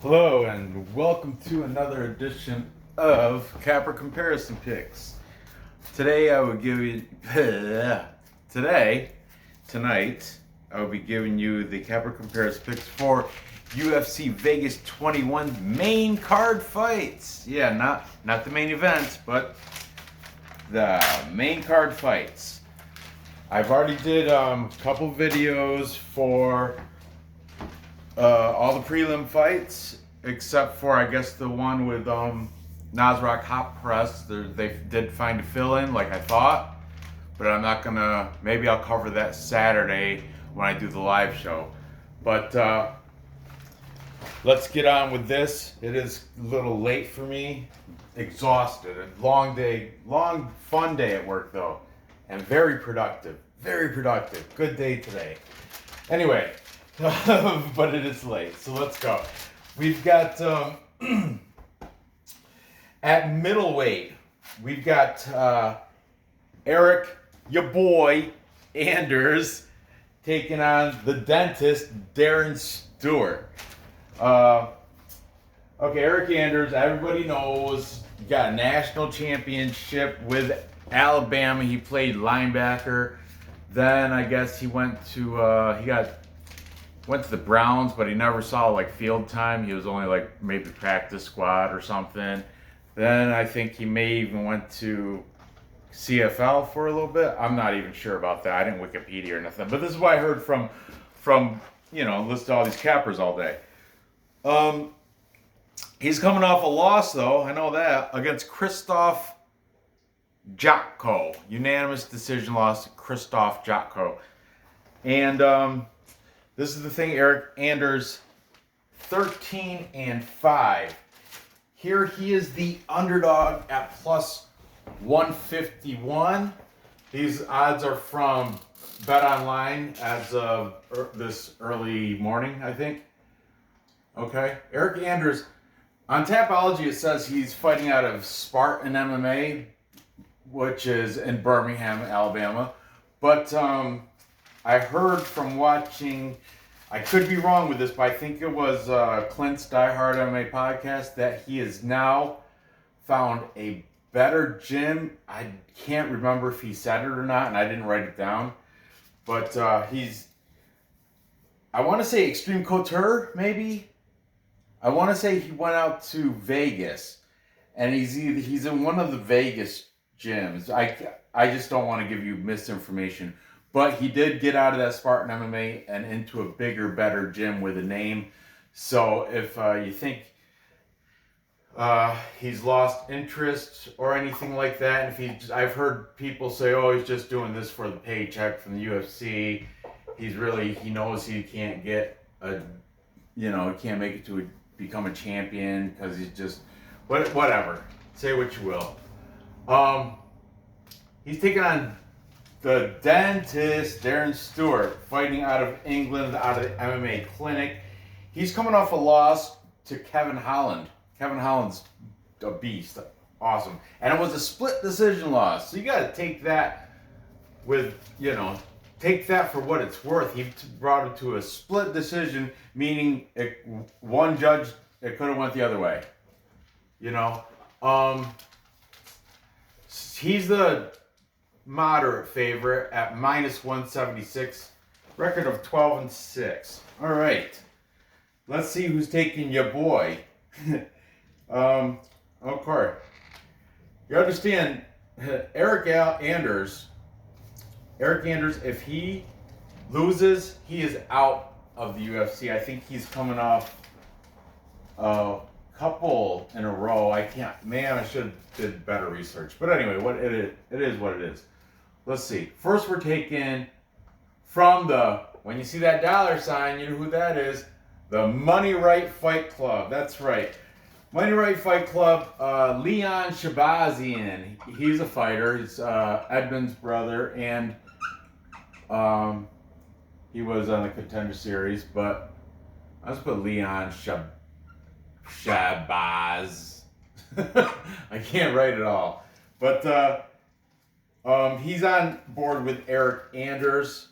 Hello and welcome to another edition of Kape Comparison Picks. Today I will give you tonight I will be giving you the Kape Comparison Picks for UFC Vegas 21 main card fights. Yeah, not the main events, but the main card fights. I've already did a couple videos for all the prelim fights, except for I guess the one with Nasrat Hot Press. They did find a fill-in like I thought, but I'm not gonna. Maybe I'll cover that Saturday when I do the live show. But let's get on with this. It is a little late for me. Exhausted. A long day, fun day at work though, and very productive. Very productive. Good day today. Anyway. But it is late, so let's go. We've got at middleweight, we've got Eryk, your boy Anders, taking on the dentist Darren Stewart. Okay, Eryk Anders, everybody knows, got a national championship with Alabama. He played linebacker. Then I guess he went to went to the Browns, but he never saw like field time. He was only like maybe practice squad or something. Then I think he may even went to CFL for a little bit. I'm not even sure about that. I didn't Wikipedia or nothing. But this is what I heard from listen to all these cappers all day. He's coming off a loss though, I know that, against Krzysztof Jotko. Unanimous decision loss to Krzysztof Jotko. And this is the thing, Eryk Anders, 13-5. Here he is the underdog at plus 151. These odds are from Bet Online as of this early morning, I think. Okay, Eryk Anders, on Tapology it says he's fighting out of Spartan MMA, which is in Birmingham, Alabama. But I heard from watching, I could be wrong with this, but I think it was Clint's Die Hard MMA podcast, that he has now found a better gym. I can't remember if he said it or not, and I didn't write it down. But I want to say Extreme Couture, maybe? I want to say he went out to Vegas, and he's in one of the Vegas gyms. I just don't want to give you misinformation. But he did get out of that Spartan MMA and into a bigger, better gym with a name. So if you think he's lost interest or anything like that, I've heard people say, oh, he's just doing this for the paycheck from the UFC. He knows he can't get he can't make it to become a champion because he's just, whatever. Say what you will. He's taking on the dentist, Darren Stewart, fighting out of England, out of the MMA clinic. He's coming off a loss to Kevin Holland. Kevin Holland's a beast. Awesome. And it was a split decision loss. So you got to take that take that for what it's worth. He brought it to a split decision, meaning one judge, it could have went the other way. He's the moderate favorite at minus 176, record of 12-6. All right, let's see who's taking your boy. Okay, you understand, Eryk Anders, if he loses, he is out of the UFC. I think he's coming off a couple in a row. I should have did better research. But anyway, it is what it is. Let's see. First, we're taking from when you see that dollar sign, you know who that is. The Money Right Fight Club. That's right. Money Right Fight Club, Leon Shabazian. He's a fighter. He's Edmund's brother, and he was on the Contender Series, but I just put Leon Shabazz. I can't write it all. But he's on board with Eryk Anders.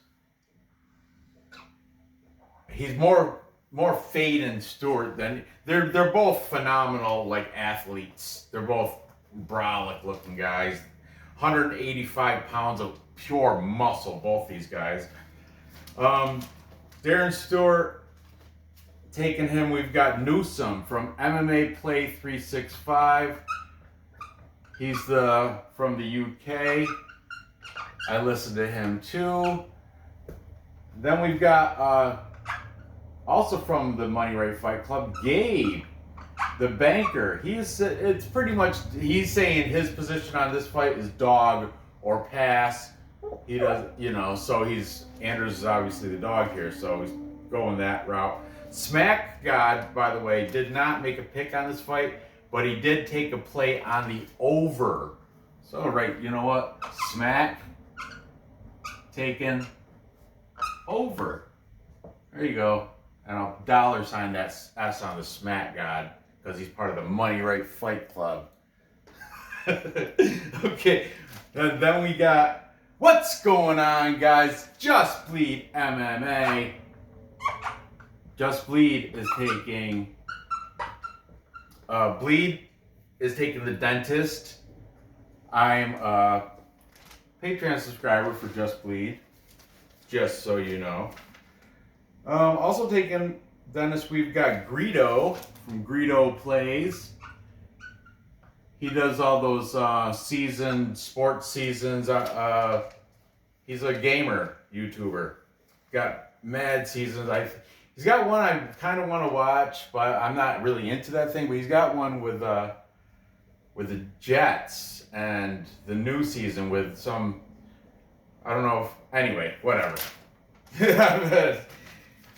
He's more more Fade and Stewart than they're both phenomenal like athletes. They're both brolic looking guys. 185 pounds of pure muscle, both these guys. Darren Stewart, taking him, we've got Newsome from MMA Play 365. He's from the UK. I listened to him too. Then we've got also from the Money Right Fight Club, Gabe, the banker. It's pretty much, he's saying his position on this fight is dog or pass. He does, so Anders is obviously the dog here, so he's going that route. Smack God, by the way, did not make a pick on this fight, but he did take a play on the over. So, right, you know what? Smack taken over. There you go. And I'll $sign that S on the Smack God because he's part of the Money Right Fight Club. Okay, then we got what's going on, guys? Just Bleed MMA. Just Bleed is taking the dentist. I'm a Patreon subscriber for Just Bleed, just so you know. Also taking dentist, we've got Greedo from Greedo Plays. He does all those sports seasons. He's a gamer YouTuber. Got mad seasons. He's got one I kind of want to watch, but I'm not really into that thing. But he's got one with the Jets and the new season with some, I don't know. Anyway, whatever.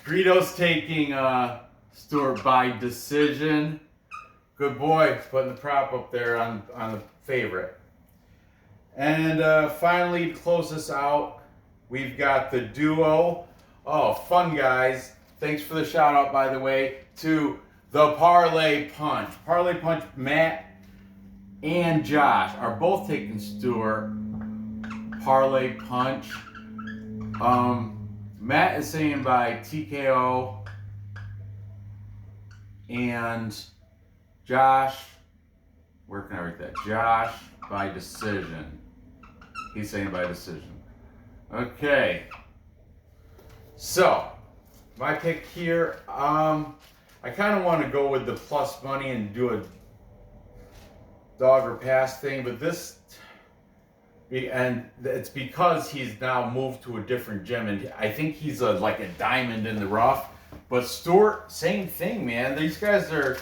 Greedo's taking Stewart by decision. Good boy, putting the prop up there on the favorite. And finally, to close this out, we've got the duo. Oh, fun guys. Thanks for the shout out, by the way, to the Parlay Punch. Parlay Punch, Matt and Josh are both taking Stewart. Parlay Punch. Matt is saying by TKO. And Josh, where can I write that? Josh by decision. He's saying by decision. Okay. So, my pick here, I kind of want to go with the plus money and do a dog or pass thing, but and it's because he's now moved to a different gym, and I think he's like a diamond in the rough. But Stewart, same thing, man. These guys are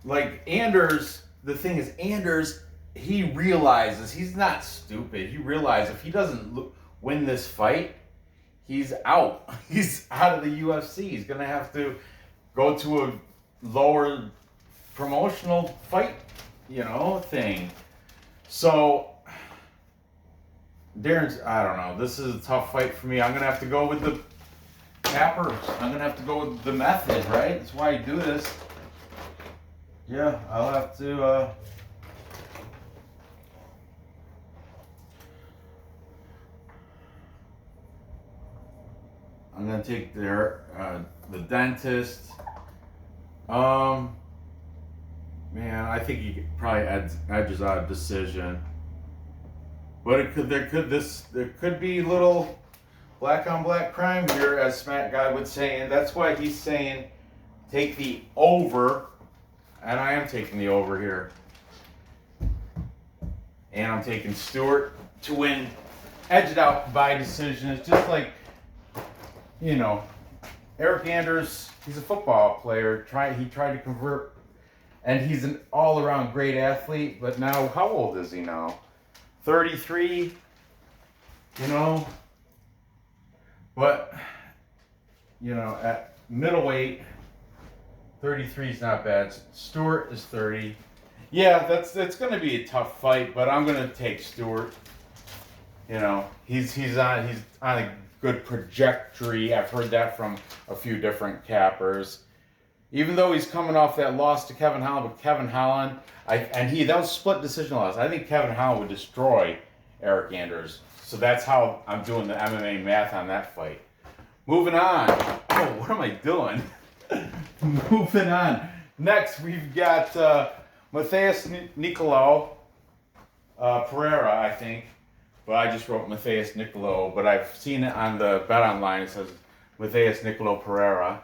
like Anders. The thing is, Anders, he realizes he's not stupid. He realizes if he doesn't win this fight, he's out. He's out of the UFC. He's gonna have to go to a lower promotional fight, thing. So Darren's, I don't know. This is a tough fight for me. I'm gonna have to go with the Kape. I'm gonna have to go with the method, right? That's why I do this. Yeah, I'll have to. I'm gonna take the dentist. Man, I think he probably edges out a decision. But there could be little black on black crime here, as Smack Guy would say, and that's why he's saying take the over, and I am taking the over here. And I'm taking Stewart to win, edge it out by decision. It's just like, Eryk Anders, he's a football player. He tried to convert, and he's an all-around great athlete, but now, how old is he now? 33, but, at middleweight, 33 is not bad. Stewart is 30. Yeah, that's going to be a tough fight, but I'm going to take Stewart. He's on a good trajectory. I've heard that from a few different cappers. Even though he's coming off that loss to Kevin Holland, but Kevin Holland, that was split decision loss. I think Kevin Holland would destroy Eryk Anders. So that's how I'm doing the MMA math on that fight. Moving on. Oh, what am I doing? Moving on. Next, we've got Matheus Nicolau Pereira, I think. Well, I just wrote Matheus Nicolau, but I've seen it on the bet online. It says Matheus Nicolau Pereira.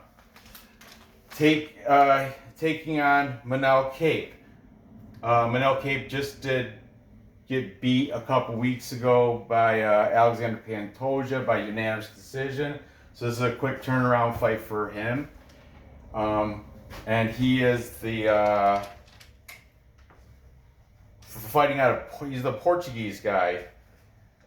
Taking on Manel Kape. Manel Kape just did get beat a couple weeks ago by Alexander Pantoja by unanimous decision. So this is a quick turnaround fight for him. And he is the he's the Portuguese guy.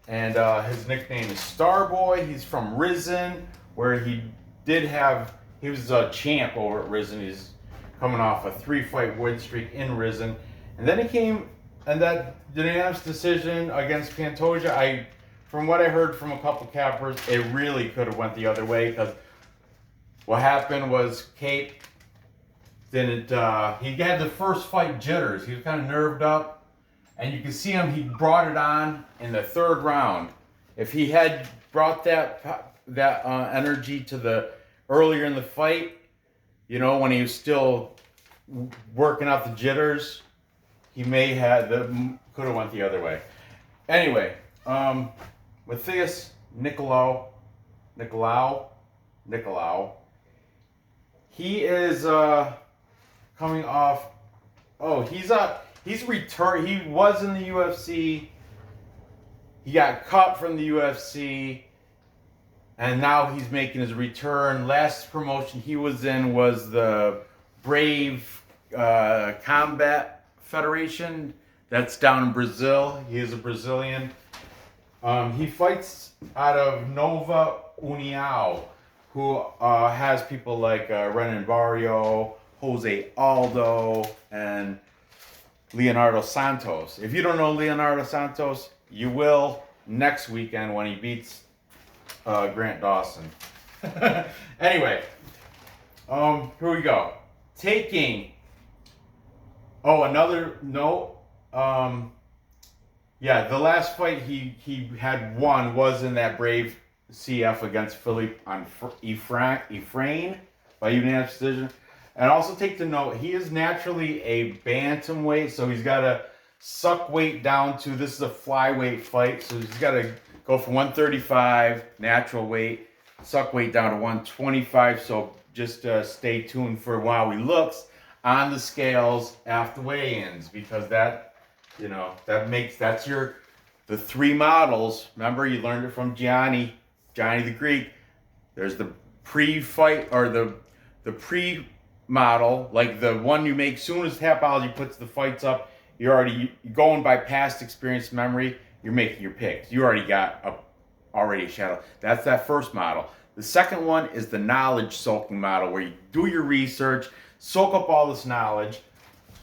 And his nickname is Starboy. He's from Risen, where he was a champ over at Risen. He's coming off a 3-fight win streak in Risen. And then he came, and that unanimous decision against Pantoja, from what I heard from a couple cappers, it really could have went the other way, because what happened was Kape didn't, he had the first fight jitters. He was kind of nerved up. And you can see him, he brought it on in the 3rd round. If he had brought that energy to the earlier in the fight, you know, when he was still working out the jitters, he could have went the other way. Anyway, Matheus Nicolau, he is coming off. He's returned. He was in the UFC. He got cut from the UFC, and now he's making his return. Last promotion he was in was the Brave Combat Federation. That's down in Brazil. He is a Brazilian. He fights out of Nova União, who has people like Renan Barrio, Jose Aldo, and Leonardo Santos. If you don't know Leonardo Santos, you will next weekend when he beats Grant Dawson. Anyway, here we go. Another note. The last fight he had won was in that Brave CF against Philippe Efrain by unanimous decision. And also take the note, he is naturally a bantamweight, so he's got to suck weight down to, this is a flyweight fight, so he's got to go from 135, natural weight, suck weight down to 125, so just stay tuned for while he looks on the scales after weigh-ins, because that's the 3 models. Remember, you learned it from Johnny the Greek. There's the pre-fight, or the pre-model, like the one you make soon as Tapology puts the fights up. You're going by past experience, memory. You're making your picks. You already got a shadow. That's that first model. The second one is the knowledge soaking model, where you do your research, soak up all this knowledge,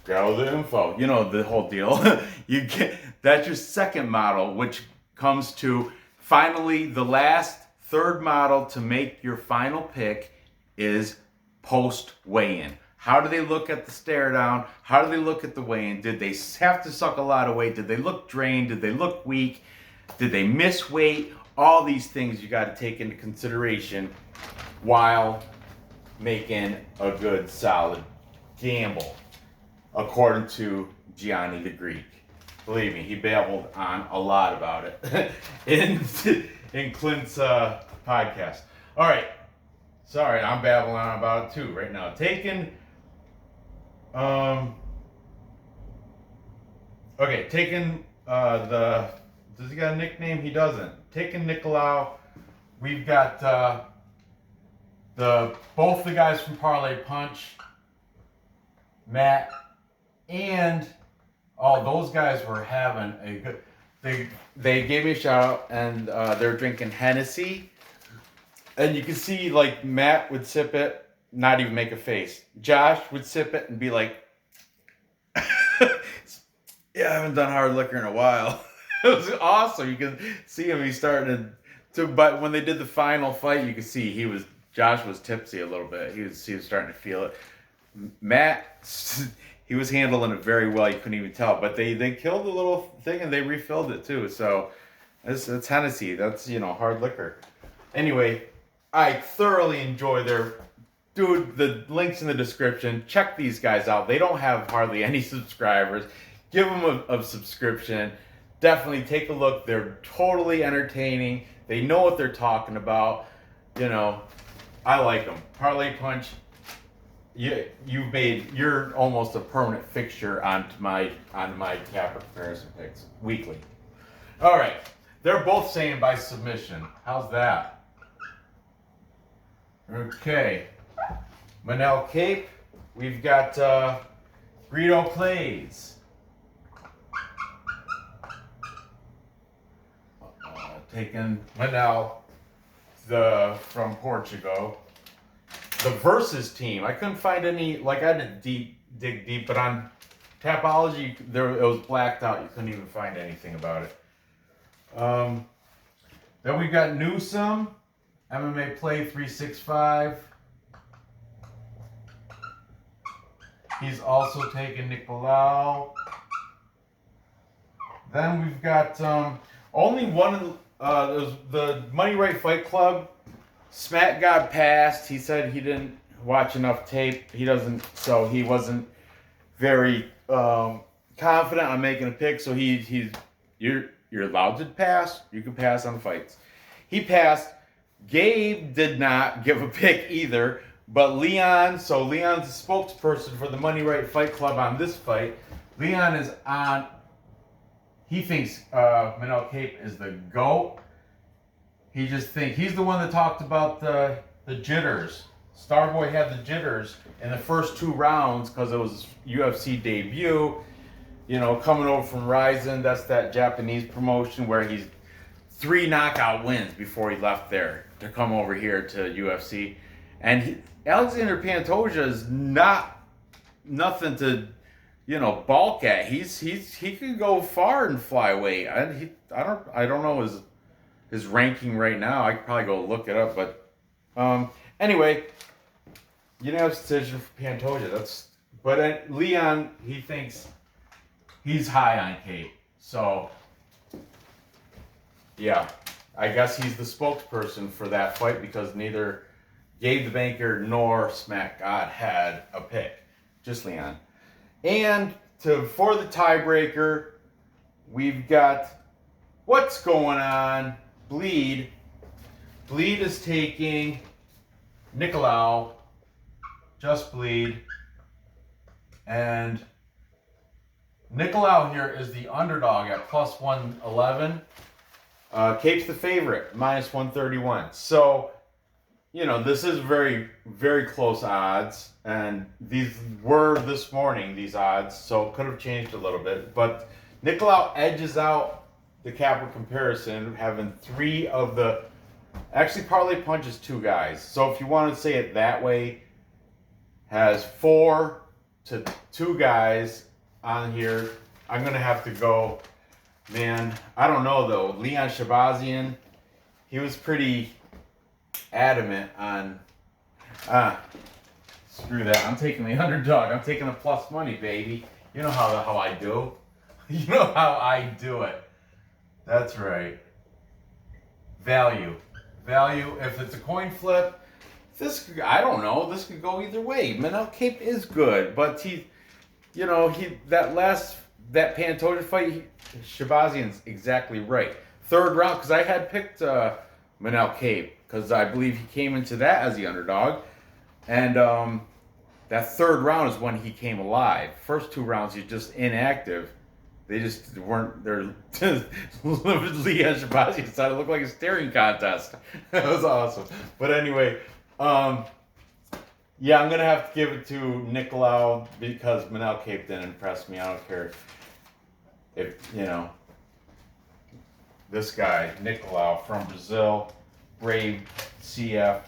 gather the info. You know the whole deal. That's your second model, which comes to finally the last, third model to make your final pick is post weigh-in. How do they look at the stare down? How do they look at the weigh-in? Did they have to suck a lot of weight? Did they look drained? Did they look weak? Did they miss weight? All these things you got to take into consideration while making a good, solid gamble, according to Gianni the Greek. Believe me, he babbled on a lot about it in Clint's podcast. All right. Sorry, I'm babbling on about it too right now. Does he got a nickname? He doesn't. Taking Nicolau. We've got both the guys from Parlay Punch, Matt, and those guys were having a good. They gave me a shout out, and they're drinking Hennessy, and you can see like Matt would sip it, not even make a face. Josh would sip it and be like, "Yeah, I haven't done hard liquor in a while." It was awesome. You can see him. He's starting to. But when they did the final fight, you could see Josh was tipsy a little bit. He was starting to feel it. Matt, he was handling it very well. You couldn't even tell. But they killed the little thing and they refilled it too. So it's Hennessy. That's hard liquor. Anyway, I thoroughly enjoy their... Dude, the link's in the description. Check these guys out. They don't have hardly any subscribers. Give them a subscription. Definitely take a look. They're totally entertaining. They know what they're talking about. You know, I like them. Parlay Punch, you're almost a permanent fixture onto my Kape comparison picks weekly. All right, they're both saying by submission. How's that? Okay, Manel Kape. We've got Greedo Plays. Taking Manel from Portugal. The Versus team. I couldn't find any, like I didn't dig deep, but on Tapology, it was blacked out. You couldn't even find anything about it. Then we got Newsome, MMA Play 365. He's also taking Nicolau. Then we've got only one the Money Right Fight Club. Smack got passed. He said he didn't watch enough tape. He wasn't very confident on making a pick. So you're allowed to pass. You can pass on fights. He passed. Gabe did not give a pick either. But Leon's the spokesperson for the Money Right Fight Club on this fight. Leon is on. He thinks Manel Kape is the GOAT. He just thinks he's the one that talked about the jitters. Starboy had the jitters in the first 2 rounds because it was UFC debut. You know, coming over from Ryzen, that's that Japanese promotion where he's 3 knockout wins before he left there to come over here to UFC. And Alexander Pantoja is nothing to, balk at. He could go far in flyweight. I don't know his ranking right now. I could probably go look it up, but anyway, unanimous decision for Pantoja. But Leon, he thinks he's high on Kape. So yeah, I guess he's the spokesperson for that fight because neither Gabe the Banker nor Smack God had a pick, just Leon. And for the tiebreaker, we've got what's going on. Bleed is taking Nicolau, just Bleed, and Nicolau here is the underdog at plus 111. Kape's the favorite, minus 131. So, this is very, very close odds, and these were this morning, these odds, so it could have changed a little bit, but Nicolau edges out the Kape comparison, having 3 of the... Actually, Parlay Punch is 2 guys, so if you want to say it that way, has 4 to 2 guys on here. I'm going to have to go, man, I don't know, though. Leon Shabazian, he was pretty adamant on... screw that. I'm taking the underdog. I'm taking the plus money, baby. You know how I do. You know how I do it. That's right. Value. If it's a coin flip, I don't know. This could go either way. Manel Kape is good, but that Pantoja fight, Shabazian's exactly right. 3rd round, because I had picked Manel Kape because I believe he came into that as the underdog, and that 3rd round is when he came alive. First 2 rounds he's just inactive. They just weren't. They're Leon Shabazian decided it looked like a staring contest. That was awesome. But anyway, yeah, I'm gonna have to give it to Nicolau because Manel Kape didn't impress me. I don't care if this guy Nicolau from Brazil, Brave CF,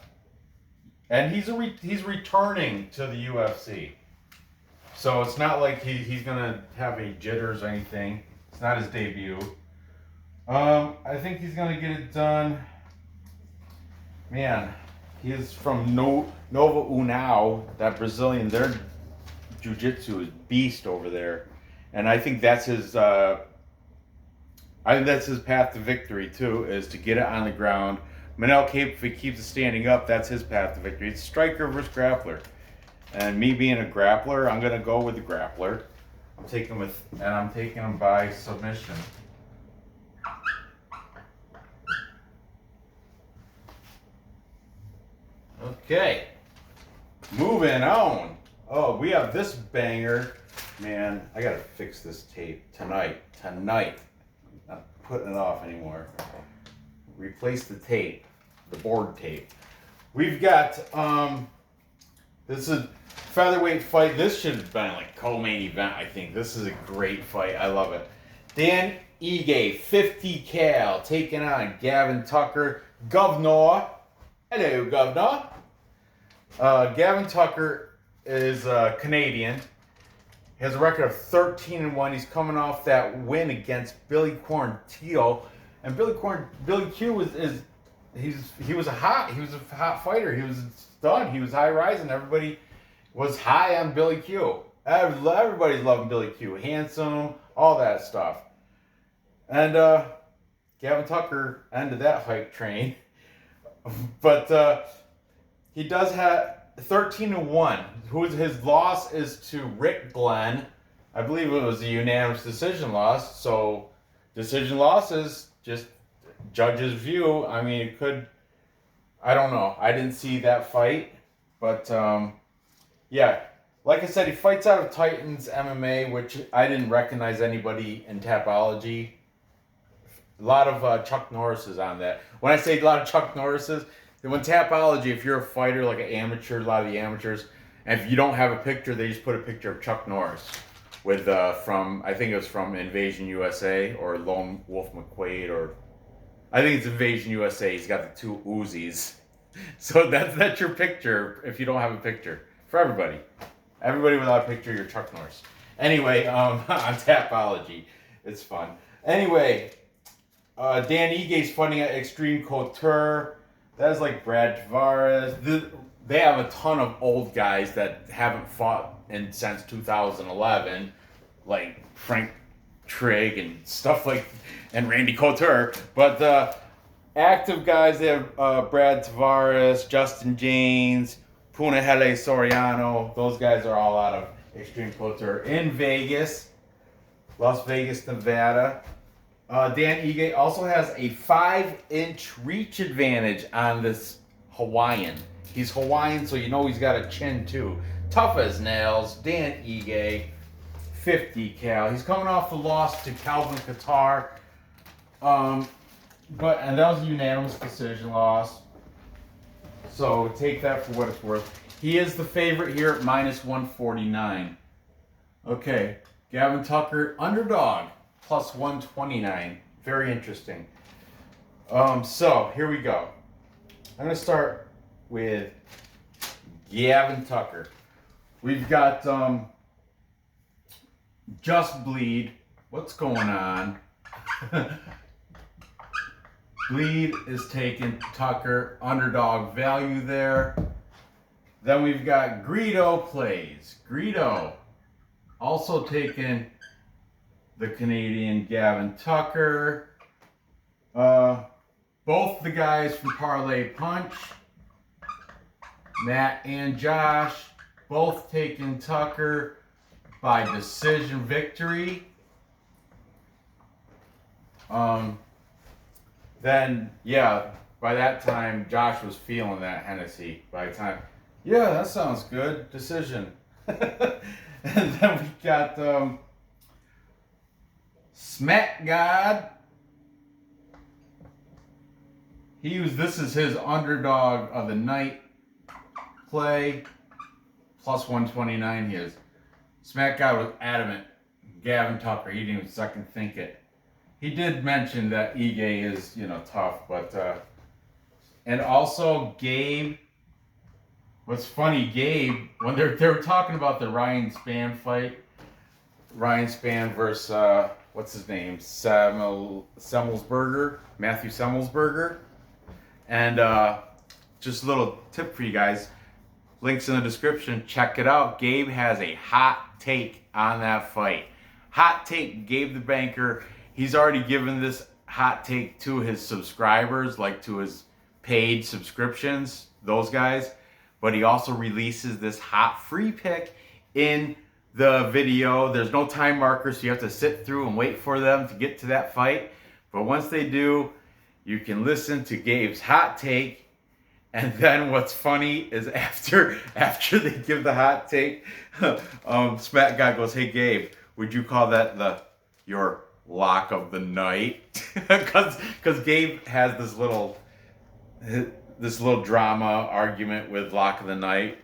and he's returning to the UFC. So it's not like he's going to have any jitters or anything. It's not his debut. I think he's going to get it done. Man, he is from Nova Unao, that Brazilian. Their jiu-jitsu is beast over there. And I think that's his path to victory, too, is to get it on the ground, Manel Kape, if he keeps it standing up, that's his path to victory. It's striker versus grappler. And me being a grappler, I'm going to go with the grappler. I'm taking him by submission. Okay. Moving on. Oh, we have this banger. Man, I gotta fix this tape tonight. Not putting it off anymore. Replace the tape, the board tape. We've got this is featherweight fight. This should have been like co-main event. I think this is a great fight. I love it. Dan Ige, 50 cal, taking on Gavin Tucker. Governor. Hello, Governor. Gavin Tucker is Canadian. He has a record of 13-1. He's coming off that win against Billy Quarantillo, and Billy Q he was a hot fighter. He was a stud. He was high rising. Everybody was high on Billy Q. Everybody's loving Billy Q. Handsome, all that stuff. And Gavin Tucker ended that hype train, but he does have 13-1. His loss is to Rick Glenn. I believe it was a unanimous decision loss. So decision losses, just judge's view. I mean, it could. I don't know. I didn't see that fight, but yeah. Like I said, he fights out of Titans MMA, which I didn't recognize anybody in Tapology. A lot of Chuck Norris's on that. When I say a lot of Chuck Norris's, when Tapology, if you're a fighter, like an amateur, a lot of the amateurs, and if you don't have a picture, they just put a picture of Chuck Norris with I think it was from Invasion USA or Lone Wolf McQuaid, or I think it's Invasion USA. He's got the two Uzis. So that's your picture if you don't have a picture. For everybody. Everybody without a picture, you're Chuck Norris. Anyway, on Tapology. It's fun. Anyway, Dan Ige's fighting at Extreme Couture. That is like Brad Tavares. They have a ton of old guys that haven't fought since 2011, like Frank Trigg and stuff and Randy Couture. But active guys, they have Brad Tavares, Justin James, Punahele Soriano. Those guys are all out of Extreme Couture in Vegas, Las Vegas, Nevada. Dan Ige also has a 5-inch reach advantage on this Hawaiian. He's Hawaiian, so you know he's got a chin too. Tough as nails. Dan Ige, 50 cal. He's coming off the loss to Calvin Kattar. And that was a unanimous decision loss. So take that for what it's worth. He is the favorite here at -149. Okay, Gavin Tucker, underdog. +129. Very interesting. So here we go. I'm going to start with Gavin Tucker. We've got Just Bleed. What's going on? Bleed is taking Tucker, underdog value there. Then we've got Greedo plays. Greedo also taking the Canadian Gavin Tucker. Both the guys from Parlay Punch, Matt and Josh, both taking Tucker by decision victory. Then, yeah, by that time, Josh was feeling that Hennessy. By the time, yeah, that sounds good. Decision. And then we got Smack God. This is his underdog of the night play. +129 he is. Smack God was adamant. Gavin Tucker, he didn't even second think it. He did mention that Ige is, tough, but and also Gabe. What's funny, Gabe, when they were talking about the Ryan Spann fight, Ryan Spann versus what's his name, Semmelsberger, Matthew Semmelsberger, and just a little tip for you guys. Links in the description. Check it out. Gabe has a hot take on that fight. Hot take, Gabe the Banker. He's already given this hot take to his subscribers, like to his paid subscriptions, those guys. But he also releases this hot free pick in the video. There's no time marker, so you have to sit through and wait for them to get to that fight. But once they do, you can listen to Gabe's hot take. And then what's funny is after they give the hot take, Smack Guy goes, "Hey Gabe, would you call that your lock of the night?" Because Gabe has this little drama argument with Lock of the Night.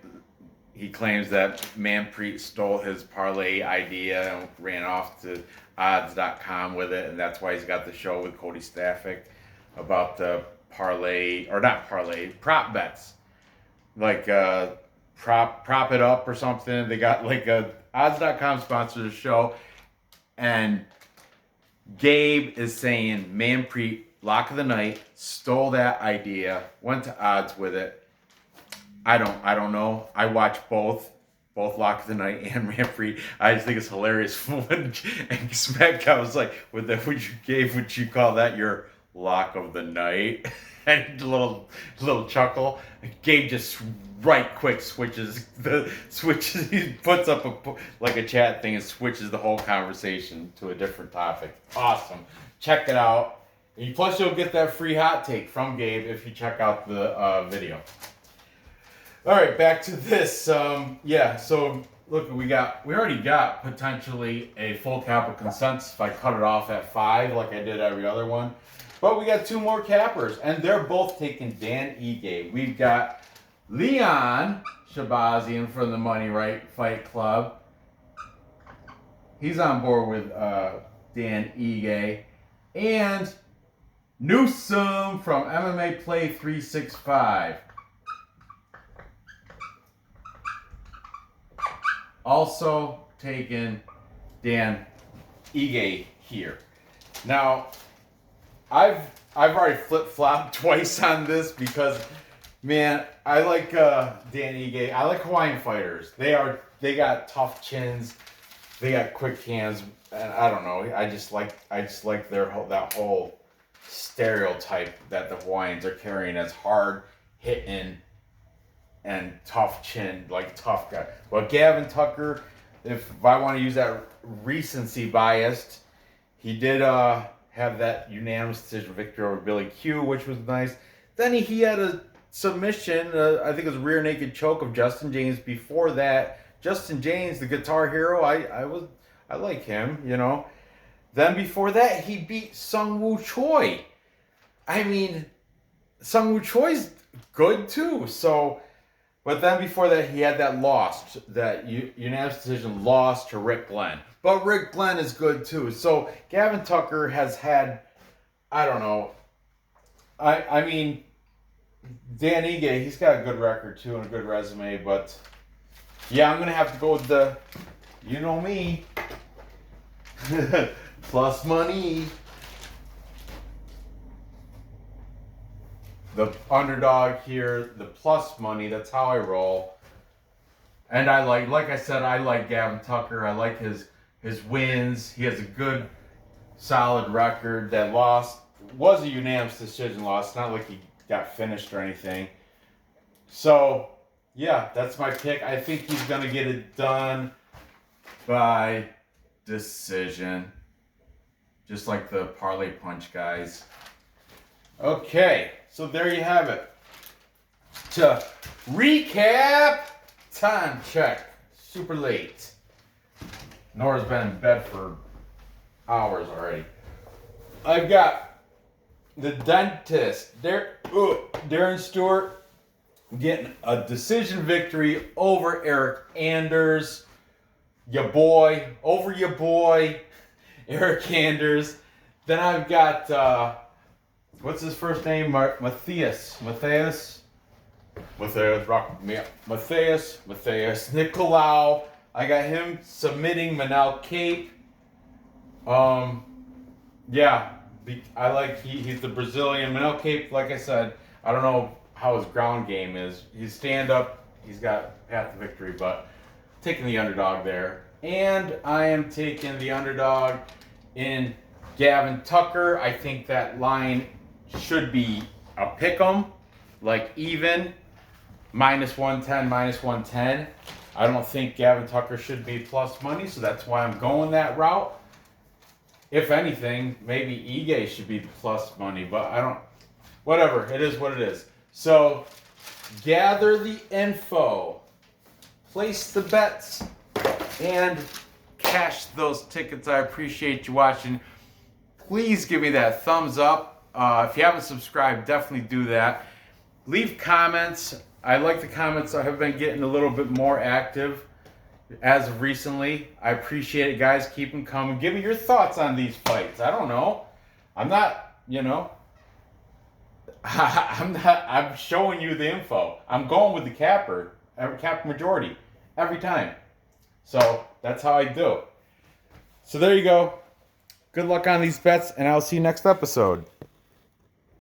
He claims that Manpreet stole his parlay idea and ran off to odds.com with it, and that's why he's got the show with Cody Staffick about the prop bets. Like prop it up or something. They got like a odds.com sponsors the show, and Gabe is saying Manpreet, Lock of the Night, stole that idea, went to odds with it. I don't know. I watch both Lock of the Night and Manpreet. I just think it's hilarious when and Smack Guy was like, would you call that your Lock of the Night? And a little chuckle. Gabe just right quick switches. He puts up a chat thing and switches the whole conversation to a different topic. Awesome. Check it out. And plus, you'll get that free hot take from Gabe if you check out the video. All right, back to this. So look, we already got potentially a full cap of consensus if I cut it off at 5 like I did every other one. But we got 2 more cappers, and they're both taking Dan Ige. We've got Leon Shabazian from the Money Right Fight Club. He's on board with Dan Ige. And Newsome from MMA Play 365. Also taking Dan Ige here. Now, I've already flip-flopped twice on this because, man, I like Dan Ige. I like Hawaiian fighters. They got tough chins. They got quick hands, and I don't know. I just like that whole stereotype that the Hawaiians are carrying as hard hitting and tough chin, like tough guy. But Gavin Tucker, if I want to use that recency biased, he did have that unanimous decision victory over Billy Q, which was nice. Then he had a submission, I think it was a rear naked choke of Justin James. Before that, Justin James, the Guitar Hero, I like him, you know. Then before that, he beat Sung Woo Choi. I mean, Sung Woo Choi's good too. So, but then before that, he had that loss, that unanimous decision loss to Rick Glenn. But Rick Glenn is good too. So Gavin Tucker has had, I don't know. I mean, Dan Ige, he's got a good record too and a good resume. But yeah, I'm gonna have to go with the, you know me, plus money. The underdog here, the plus money. That's how I roll. And I like I said, I like Gavin Tucker. I like his wins. He has a good, solid record. That loss was a unanimous decision loss. It's not like he got finished or anything. So, yeah, that's my pick. I think he's going to get it done by decision. Just like the Parlay Punch guys. Okay, so there you have it. To recap, time check. Super late. Nora's been in bed for hours already. I've got the dentist, Darren Stewart, getting a decision victory over Eryk Anders. Your boy, Eryk Anders. Then I've got, what's his first name? Matheus, Nicolau. I got him submitting Manel Kape. Yeah, I like he's the Brazilian. Manel Kape, like I said, I don't know how his ground game is. He's stand up. He's got path to victory, but taking the underdog there. And I am taking the underdog in Gavin Tucker. I think that line should be a pick 'em. like even, -110, -110. I don't think Gavin Tucker should be plus money, so that's why I'm going that route. If anything, maybe Ige should be the plus money, but I don't. Whatever, it is what it is. So, gather the info, place the bets, and cash those tickets. I appreciate you watching. Please give me that thumbs up. If you haven't subscribed, definitely do that. Leave comments. I like the comments. I have been getting a little bit more active as of recently. I appreciate it, guys. Keep them coming. Give me your thoughts on these fights. I don't know. I'm not, I'm showing you the info. I'm going with the Kape majority every time. So that's how I do. So there you go. Good luck on these bets, and I'll see you next episode.